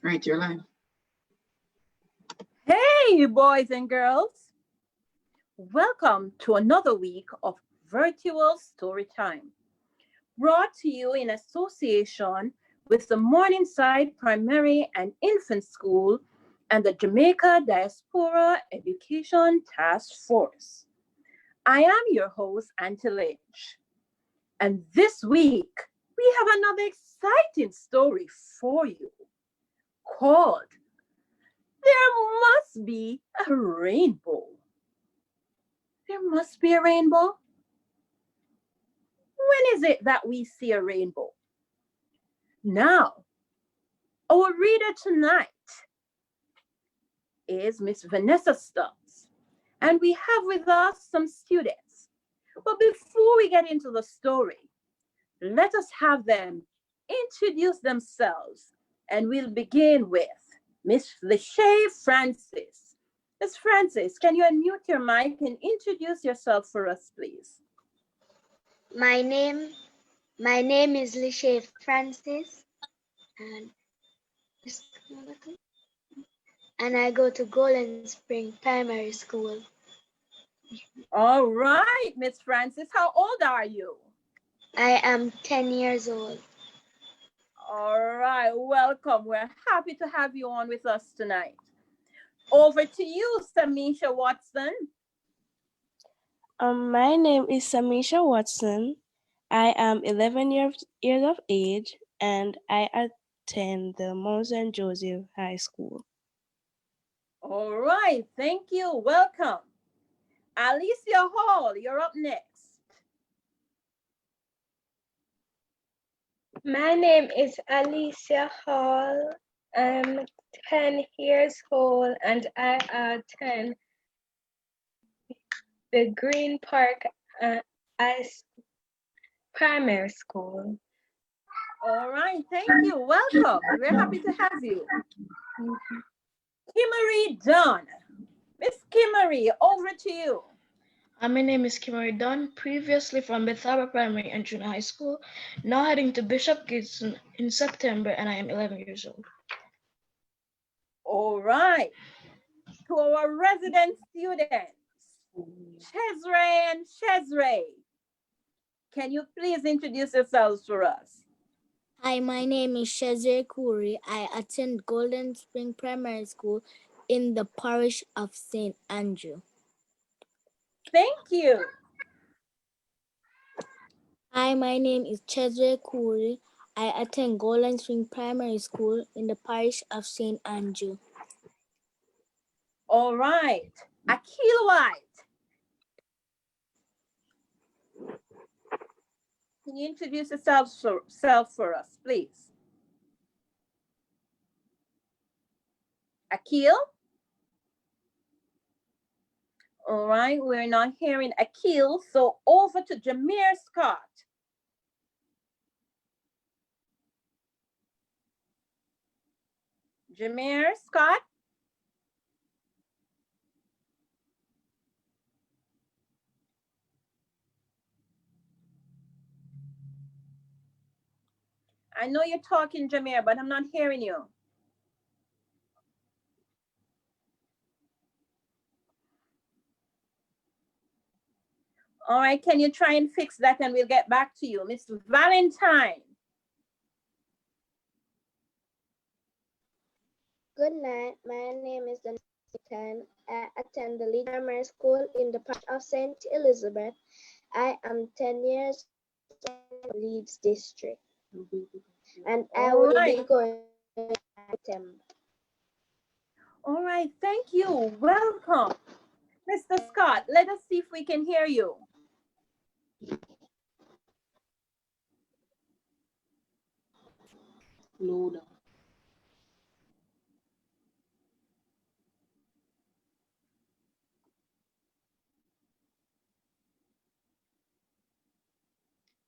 Right, you're live. Hey, boys and girls. Welcome to another week of Virtual Storytime, brought to you in association with the Morningside Primary and Infant School and the Jamaica Diaspora Education Task Force. I am your host, Auntie Lynch. And this week, we have another exciting story for you called There Must Be a Rainbow. There must be a rainbow. When is it that we see a rainbow? Now, our reader tonight is Miss Vanessa Stultz, and we have with us some students. But before we get into the story, let us have them introduce themselves, and we'll begin with Miss Lachey Francis. Miss Francis, can you unmute your mic and introduce yourself for us, please? My name is Lachey Francis, and I go to Golden Spring Primary School. All right, Miss Francis, how old are you? I am 10 years old. All right, welcome. We're happy to have you on with us tonight. Over to you, Samisha Watson. My name is Samisha Watson. I am 11 years of age and I attend the Mount St. Joseph High School. All right, thank you. Welcome. Alicia Hall, you're up next. My name is Alicia Hall. I'm 10 years old and I attend the Green Park Primary School. All right, thank you. Welcome. We're happy to have you. Kimmery Dunn. Miss Kimmery, over to you. My name is Kimmery Dunn, previously from Betharbara Primary and Junior High School, now heading to Bishop Gibson in September, and I am 11 years old. All right. To our resident students, Chesray and Chesray, can you please introduce yourselves for us? Hi, my name is Shazir Khoury. I attend Golden Spring Primary School in the parish of St. Andrew. Thank you. Hi, my name is Shazir Khoury. I attend Golden Spring Primary School in the parish of St. Andrew. All right. Akil White. Can you introduce yourself for us, please? Akil? All right, we're not hearing Akil, so over to Jameer Scott. Jameer Scott? I know you're talking, Jameer, but I'm not hearing you. All right, can you try and fix that and we'll get back to you. Miss Valentine. Good night. My name is Valentine. I attend the Leeds Primary School in the parish of St. Elizabeth. I am 10 years old in Leeds District. And I will be going to September. All right, thank you. Welcome. Mr. Scott, let us see if we can hear you. Load.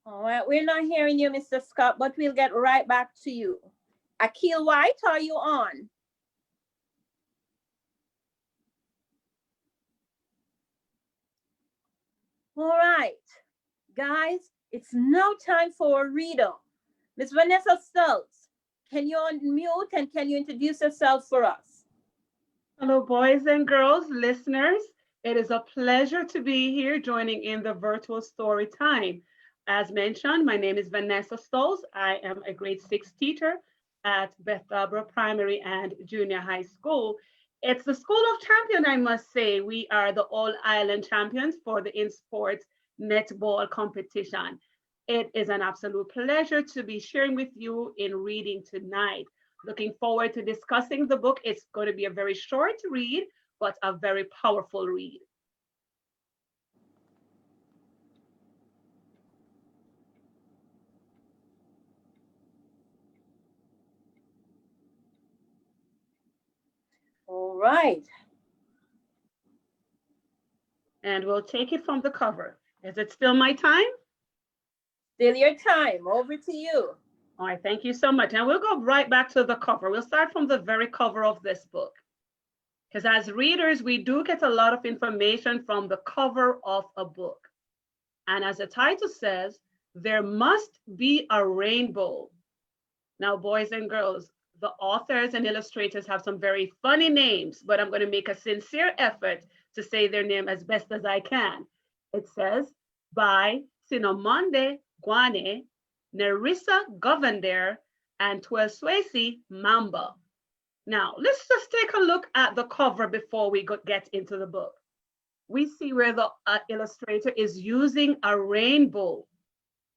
All right, we're not hearing you, Mr. Scott, but we'll get right back to you. Akil White, are you on? All right, guys, it's now time for a reader. Miss Vanessa Stultz, can you unmute and can you introduce yourself for us? Hello, boys and girls, listeners. It is a pleasure to be here joining in the virtual story time. As mentioned, my name is Vanessa Stultz. I am a grade 6 teacher at Bethabara Primary and Junior High School. It's the School of Champions, I must say. We are the all-island champions for the in-sports netball competition. It is an absolute pleasure to be sharing with you in reading tonight. Looking forward to discussing the book. It's going to be a very short read, but a very powerful read. All right. And we'll take it from the cover. Is it still my time? Still your time. Over to you. All right, thank you so much. And we'll go right back to the cover. We'll start from the very cover of this book. Because as readers, we do get a lot of information from the cover of a book. And as the title says, there must be a rainbow. Now, boys and girls, the authors and illustrators have some very funny names, but I'm going to make a sincere effort to say their name as best as I can. It says, by Sinomonde, Ngwane, Nerissa, Govender, and Thulisizwe, Mamba. Now, let's just take a look at the cover before we get into the book. We see where the illustrator is using a rainbow.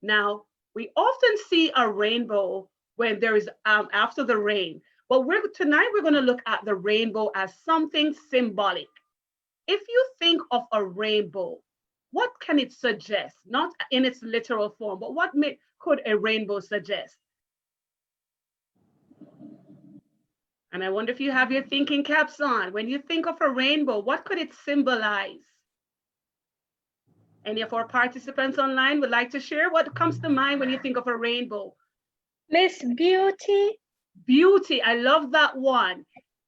Now, we often see a rainbow when there is after the rain, but tonight we're going to look at the rainbow as something symbolic. If you think of a rainbow, what can it suggest? Not in its literal form, but what could a rainbow suggest? And I wonder if you have your thinking caps on. When you think of a rainbow, what could it symbolize? Any of our participants online would like to share? What comes to mind when you think of a rainbow? Miss Beauty. Beauty, I love that one.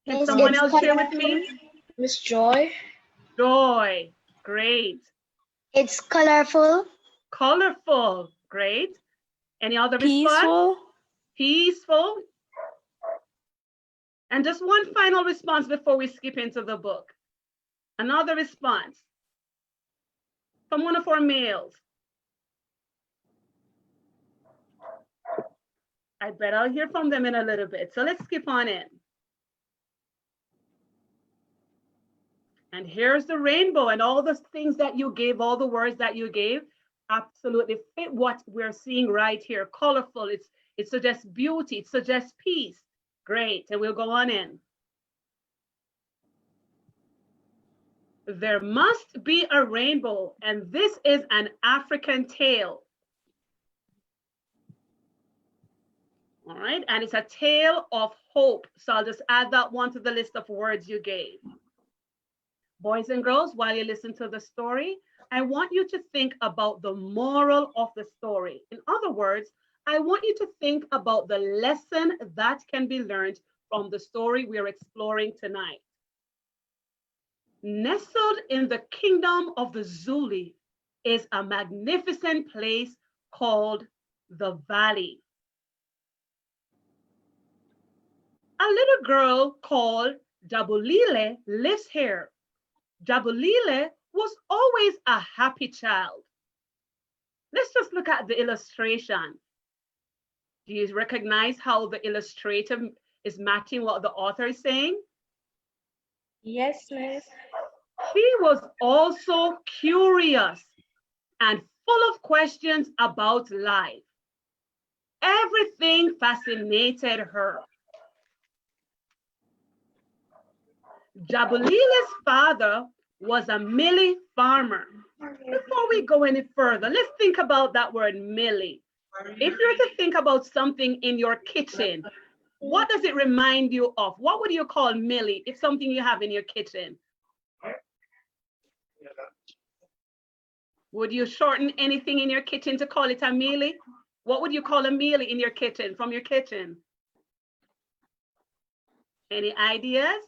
Can someone else share with me? Miss Joy. Joy, great. It's colorful. Colorful, great. Any other response? Peaceful. Peaceful. And just one final response before we skip into the book. Another response from one of our males. I bet I'll hear from them in a little bit. So let's skip on in. And here's the rainbow, and all the things that you gave, all the words that you gave, absolutely fit what we're seeing right here. Colorful, it suggests beauty, it suggests peace. Great, and we'll go on in. There must be a rainbow, and this is an African tale. All right, and it's a tale of hope. So I'll just add that one to the list of words you gave. Boys and girls, while you listen to the story, I want you to think about the moral of the story. In other words, I want you to think about the lesson that can be learned from the story we're exploring tonight. Nestled in the kingdom of the Zulu is a magnificent place called the Valley. A little girl called Jabulile lives here. Jabulile was always a happy child. Let's just look at the illustration. Do you recognize how the illustrator is matching what the author is saying? Yes, miss. She was also curious and full of questions about life. Everything fascinated her. Jabulile's father was a millie farmer. Before we go any further, let's think about that word millie. If you were to think about something in your kitchen, what does it remind you of? What would you call millie if something you have in your kitchen? Would you shorten anything in your kitchen to call it a mealie? What would you call a mealie in your kitchen, from your kitchen? Any ideas?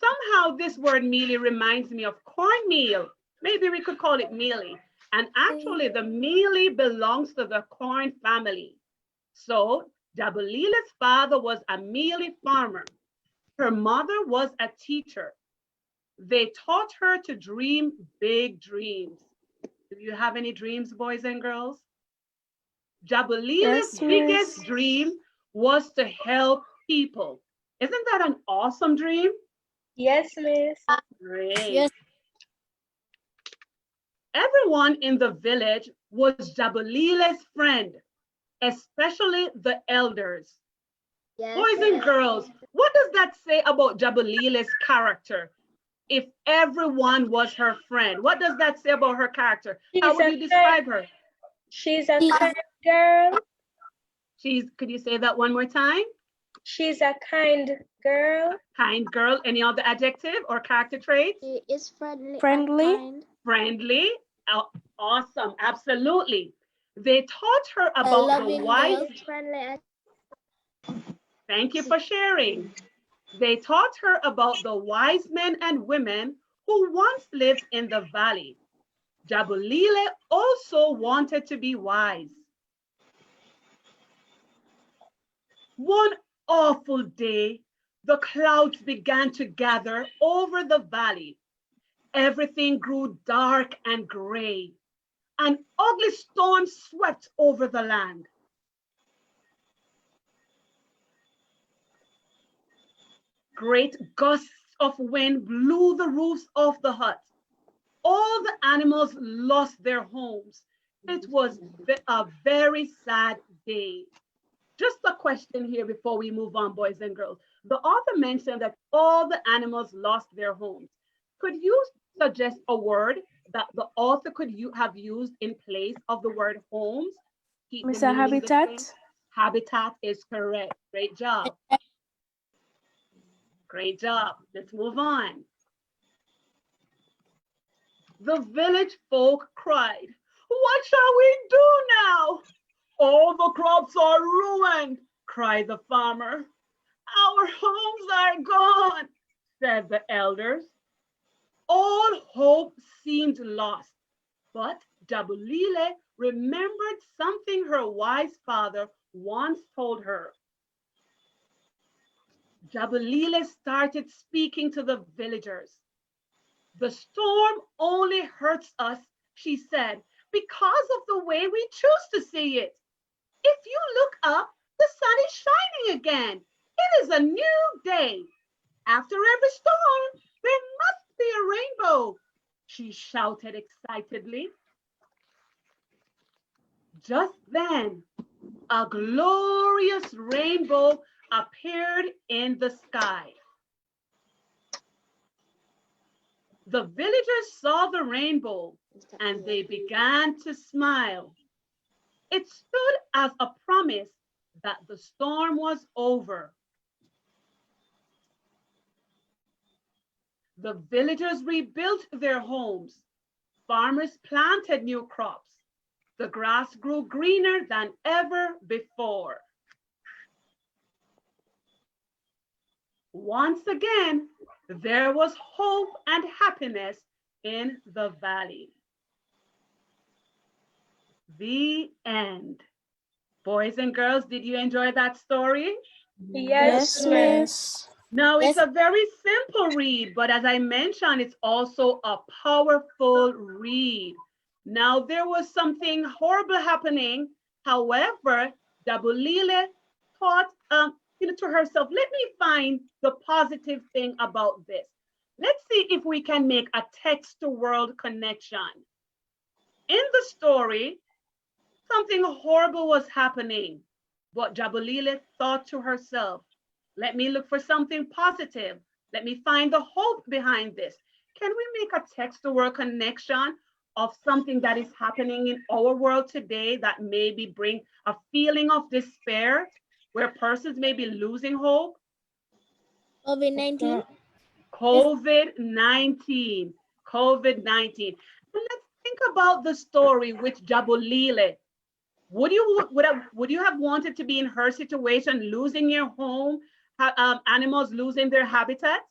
Somehow this word mealie reminds me of cornmeal. Maybe we could call it mealie. And actually the mealie belongs to the corn family. So Jabalile's father was a mealie farmer. Her mother was a teacher. They taught her to dream big dreams. Do you have any dreams, boys and girls? Jabalile's Yes, biggest miss. dream was to help people. Isn't that an awesome dream? Yes, Miss. Great. Yes. Everyone in the village was Jabalile's friend, especially the elders. Yes, Boys and Miss. girls, what does that say about Jabalile's character? If everyone was her friend, what does that say about her character? How She's would a you describe her? She's a kind girl. Could you say that one more time? She's a kind girl. Kind girl. Any other adjective or character traits? She is friendly. Friendly. And kind. Friendly. Awesome. Absolutely. They taught her about the loving wise. girl. She is friendly and Thank you for sharing. They taught her about the wise men and women who once lived in the valley. Jabulile also wanted to be wise. One awful day, the clouds began to gather over the valley. Everything grew dark and gray. An ugly storm swept over the land. Great gusts of wind blew the roofs off the hut. All the animals lost their homes. It was a very sad day. Just a question here before we move on, boys and girls. The author mentioned that all the animals lost their homes. Could you suggest a word that the author could have used in place of the word homes? Keep the Mr. meaning the same? Habitat. Habitat is correct. Great job. Great job. Let's move on. The village folk cried, "What shall we do now? All the crops are ruined," cried the farmer. "Our homes are gone," said the elders. All hope seemed lost, but Jabulile remembered something her wise father once told her. Jabulile started speaking to the villagers. "The storm only hurts us," she said, "because of the way we choose to see it. If you look up, the sun is shining again. It is a new day. After every storm, there must be a rainbow," she shouted excitedly. Just then, a glorious rainbow appeared in the sky. The villagers saw the rainbow and they began to smile. It stood as a promise that the storm was over. The villagers rebuilt their homes. Farmers planted new crops. The grass grew greener than ever before. Once again, there was hope and happiness in the valley. The end. Boys and girls, did you enjoy that story? Yes, Yes, Miss. miss. Now, it's Yes. a very simple read, but as I mentioned, it's also a powerful read. Now, there was something horrible happening. However, Jabulile thought to herself, let me find the positive thing about this. Let's see if we can make a text to world connection. In the story, something horrible was happening, but Jabulile thought to herself, let me look for something positive. Let me find the hope behind this. Can we make a text to world connection of something that is happening in our world today that maybe bring a feeling of despair where persons may be losing hope? COVID-19. COVID-19. COVID-19. And let's think about the story with Jabulile. Would you have wanted to be in her situation, losing your home, animals losing their habitats?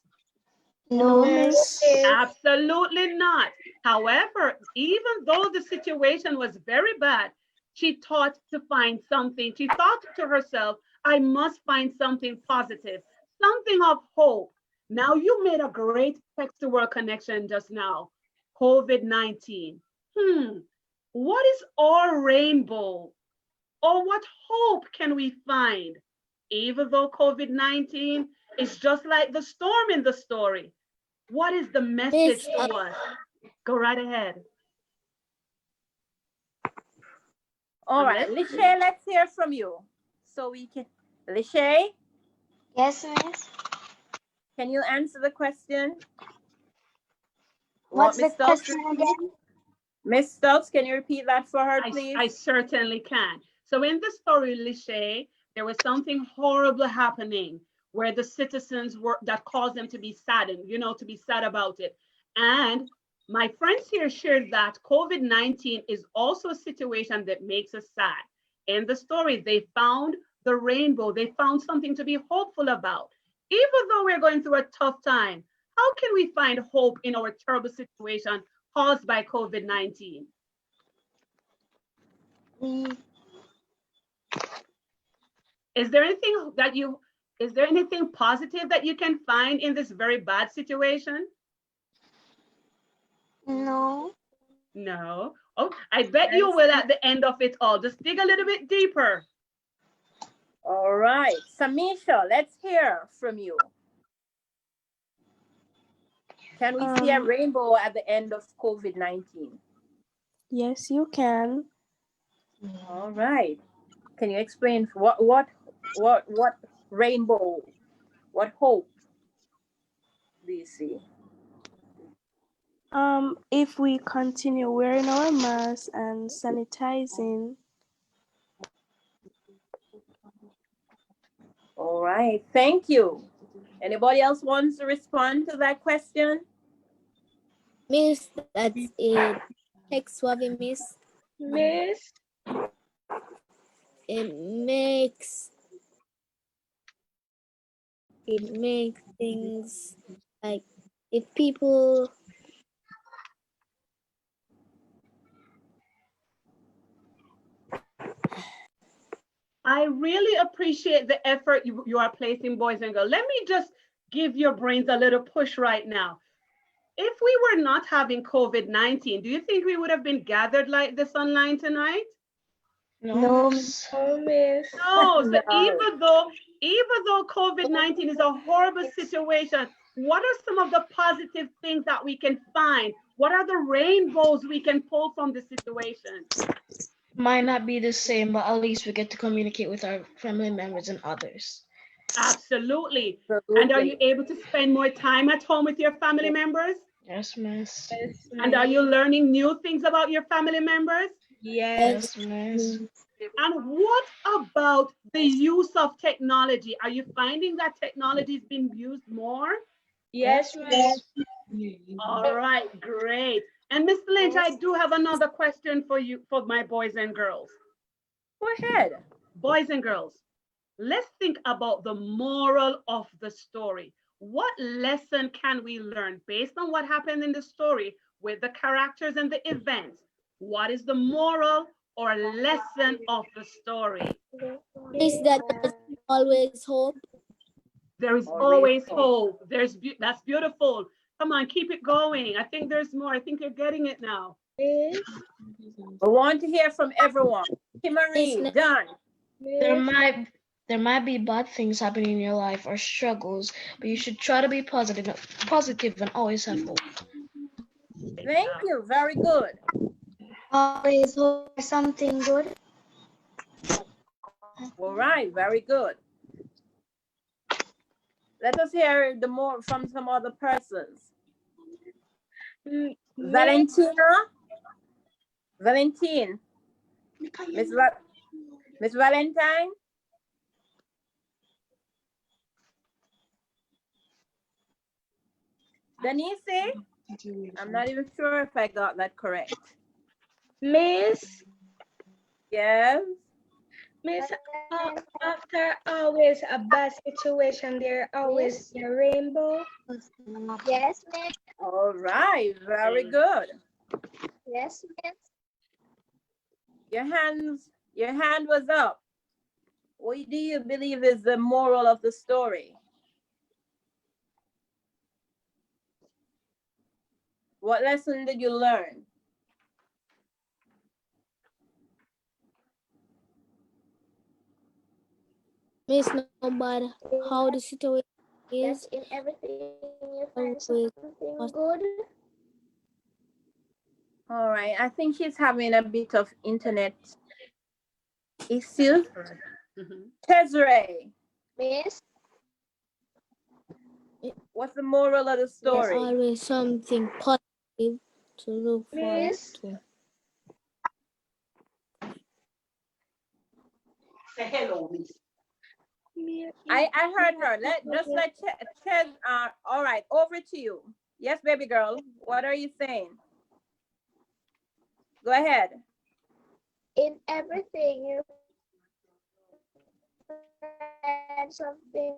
No, No, miss. Miss. Absolutely not. However, even though the situation was very bad, She thought to find something. She thought to herself, I must find something positive, something of hope. Now you made a great text to word connection just now. COVID-19. What is our rainbow? Or what hope can we find? Even though COVID-19 is just like the storm in the story. What is the message to us? Go right ahead. All right, Lishay, let's hear from you. So we can, Lishay, Yes, miss. can you answer the question? What's the Miss Stultz question again? Miss Stultz, can you repeat that for her, please? I certainly can. So in the story, Lishay, there was something horrible happening where the citizens were, that caused them to be saddened, to be sad about it. And my friends here shared that COVID-19 is also a situation that makes us sad. In the story, they found the rainbow. They found something to be hopeful about. Even though we're going through a tough time, how can we find hope in our terrible situation caused by COVID-19? Is there anything positive that you can find in this very bad situation? No. No. Oh, I bet you will at the end of it all. Just dig a little bit deeper. All right, Samisha, let's hear from you. Can we see a rainbow at the end of COVID-19? Yes, you can. All right. Can you explain what rainbow, what hope do you see? If we continue wearing our masks and sanitizing. All right, thank you. Anybody else wants to respond to that question? Miss, that's it. Text Wavi, Miss. Miss, It makes things like if people I really appreciate the effort you are placing, boys and girls. Let me just give your brains a little push right now. If we were not having COVID-19, do you think we would have been gathered like this online tonight? no, miss. No, so even though COVID-19 is a horrible situation, what are some of the positive things that we can find? What are the rainbows we can pull from the situation? Might not be the same, but at least we get to communicate with our family members and others. Absolutely. And are you able to spend more time at home with your family members? Yes, miss. And are you learning new things about your family members? Yes, miss. And what about the use of technology? Are you finding that technology is being used more? Yes, miss. All right, great. And Ms. Lynch, I do have another question for you, for my boys and girls. Go ahead. Boys and girls, let's think about the moral of the story. What lesson can we learn based on what happened in the story with the characters and the events? What is the moral or lesson of the story? is that there's always hope. There is always hope. That's beautiful. Come on, keep it going. I think there's more. I think you're getting it now. We want to hear from everyone. Kimari, done. There might be bad things happening in your life or struggles, but you should try to be positive and always have hope. Thank you. Very good. Always hope for something good. All right. Very good. Let us hear from some other persons. Valentina, Valentine, Miss Valentine. Denise, I'm not even sure if I got that correct. Miss, Yes. Miss, after always a bad situation, there always a rainbow. Yes, miss. All right. Very good. Yes, miss. Your hand was up. What do you believe is the moral of the story? What lesson did you learn? Miss, no matter how the situation That is, in everything you find always something good. All right, I think she's having a bit of internet issues. Tesre, Miss, what's the moral of the there's story? always something positive to look forward Miss, to. Say hello, Miss. I heard her. Let Ches, all right, over to you. Yes, baby girl, what are you saying? Go ahead. in everything you find something.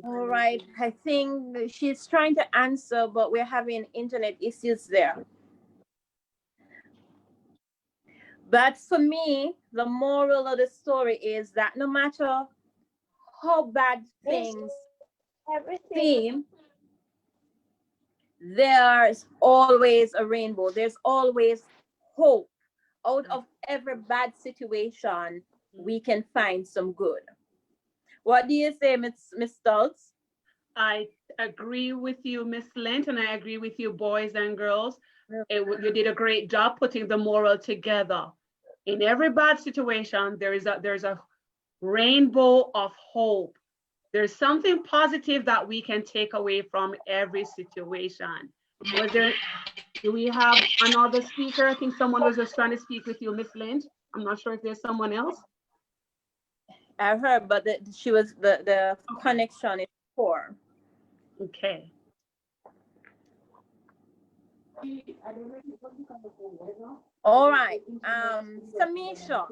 All right, I think she's trying to answer, but we're having internet issues there. But for me, the moral of the story is that no matter how bad things Everything. seem, there's always a rainbow. There's always hope. Out of every bad situation, we can find some good. What do you say, Miss Stultz? I agree with you, Miss Lent, and I agree with you, boys and girls. You did a great job putting the moral together. In every bad situation, there's a rainbow of hope. There's something positive that we can take away from every situation. Do we have another speaker? I think someone was just trying to speak with you, Miss Lynch. I'm not sure if there's someone else. I heard, but the connection is poor. Okay. All right, Samisha,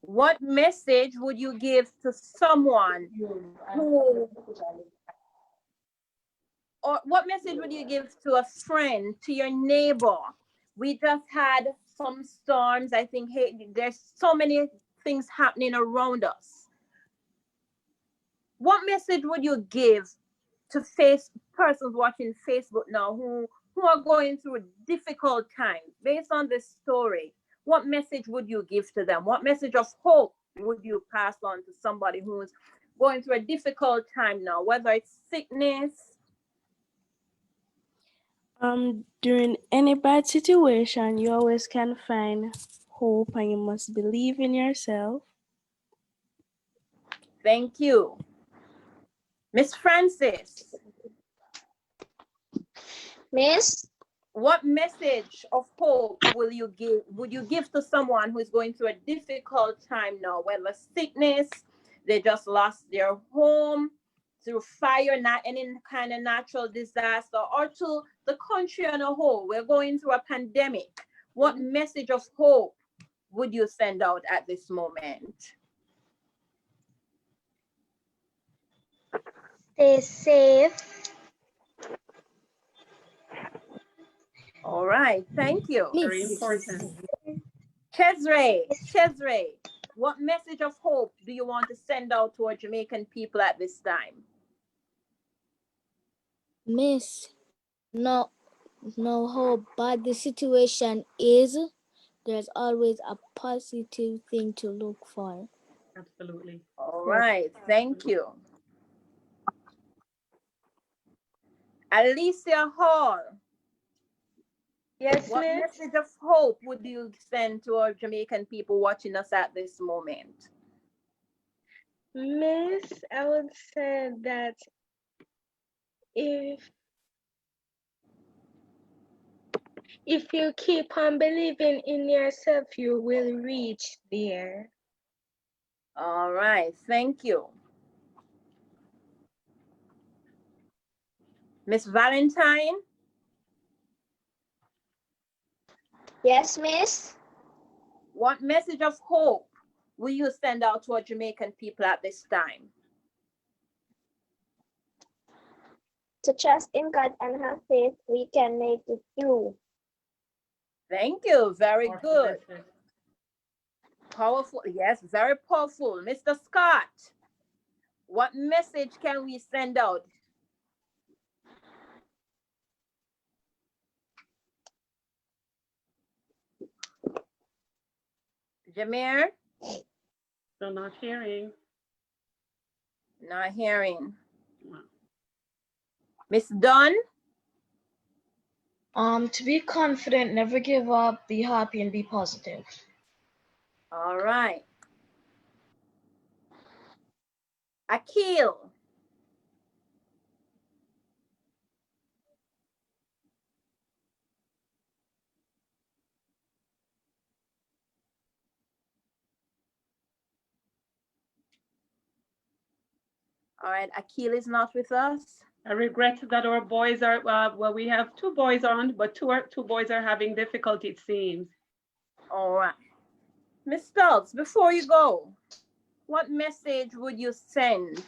what message would you give to someone who, or what message would you give to a friend, to your neighbor? We just had some storms. I think, hey, there's so many things happening around us. What message would you give to persons watching Facebook now who are going through difficult times? Based on this story, what message would you give to them? What message of hope would you pass on to somebody who's going through a difficult time now, whether it's sickness? During any bad situation, you always can find hope, and you must believe in yourself. Thank you. Miss Francis. Miss, what message of hope would you give to someone who is going through a difficult time now, whether sickness, they just lost their home through fire, not any kind of natural disaster, or to the country on a whole? We're going through a pandemic. What message of hope would you send out at this moment? stay safe. All right, thank you. Very important. Chesre, what message of hope do you want to send out to our Jamaican people at this time? Miss, no how bad the situation is, there's always a positive thing to look for. Absolutely. All right, thank you. Alicia Hall. Yes, what miss. message of hope would you send to our Jamaican people watching us at this moment? Miss, I would say that if you keep on believing in yourself, you will reach there. All right, thank you. Miss Valentine? Yes, miss. What message of hope will you send out to our Jamaican people at this time? To trust in God and have faith, we can make it through. Thank you. Very Powerful good. message. Powerful. Yes, very powerful. Mr. Scott, what message can we send out? Jameer? Still not hearing. Not hearing. Wow. Miss Dunn? To be confident, never give up, be happy, and be positive. All right. Akil? All right, Akil is not with us. I regret that our boys are, well, we have 2 boys on, but two boys are having difficulty, it seems. All right. Miss Stultz, before you go, what message would you send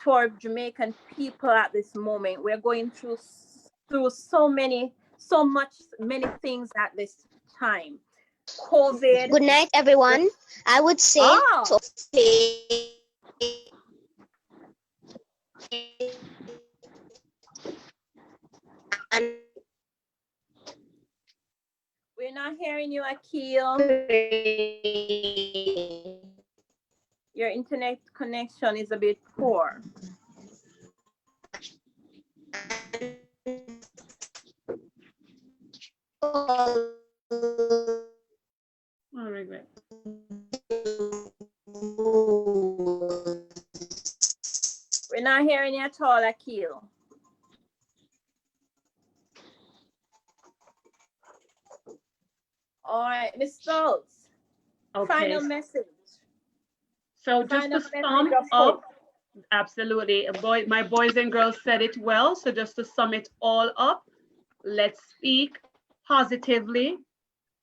to our Jamaican people at this moment? We're going through many things at this time. COVID. Good night, everyone. I would say Oh. And We're not hearing you, Akil. Your internet connection is a bit poor. I regret. We're not hearing you at all, Akil. All right, Miss Stultz, Okay. final message. So just Final to message sum of hope. up, absolutely. My boys and girls said it well. So just to sum it all up, let's speak positively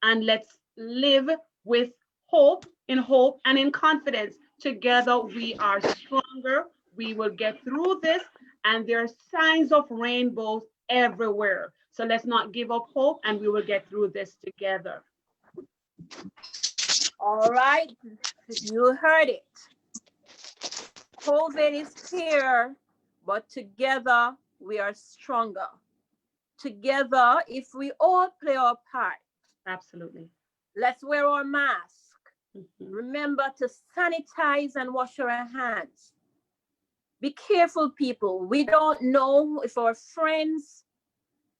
and let's live with hope and in confidence. Together we are stronger. We will get through this, and there are signs of rainbows everywhere. So let's not give up hope, and we will get through this together. All right, you heard it. COVID is here, but together we are stronger. Together, if we all play our part. Absolutely. Let's wear our mask. Mhm. Remember to sanitize and wash our hands. Be careful, people. We don't know if our friends,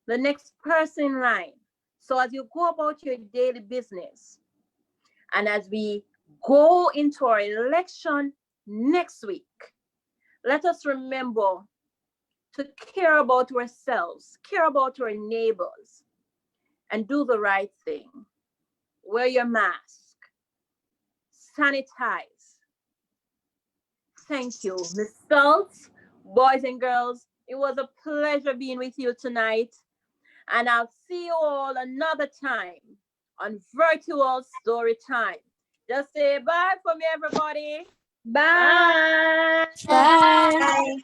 the next person in line. So as you go about your daily business, and as we go into our election next week, let us remember to care about ourselves, care about our neighbors, and do the right thing. Wear your mask, sanitize. Thank you, Ms. Stultz, boys and girls. It was a pleasure being with you tonight. And I'll see you all another time on Virtual Story Time. Just say bye for me, everybody. Bye. Bye. Bye.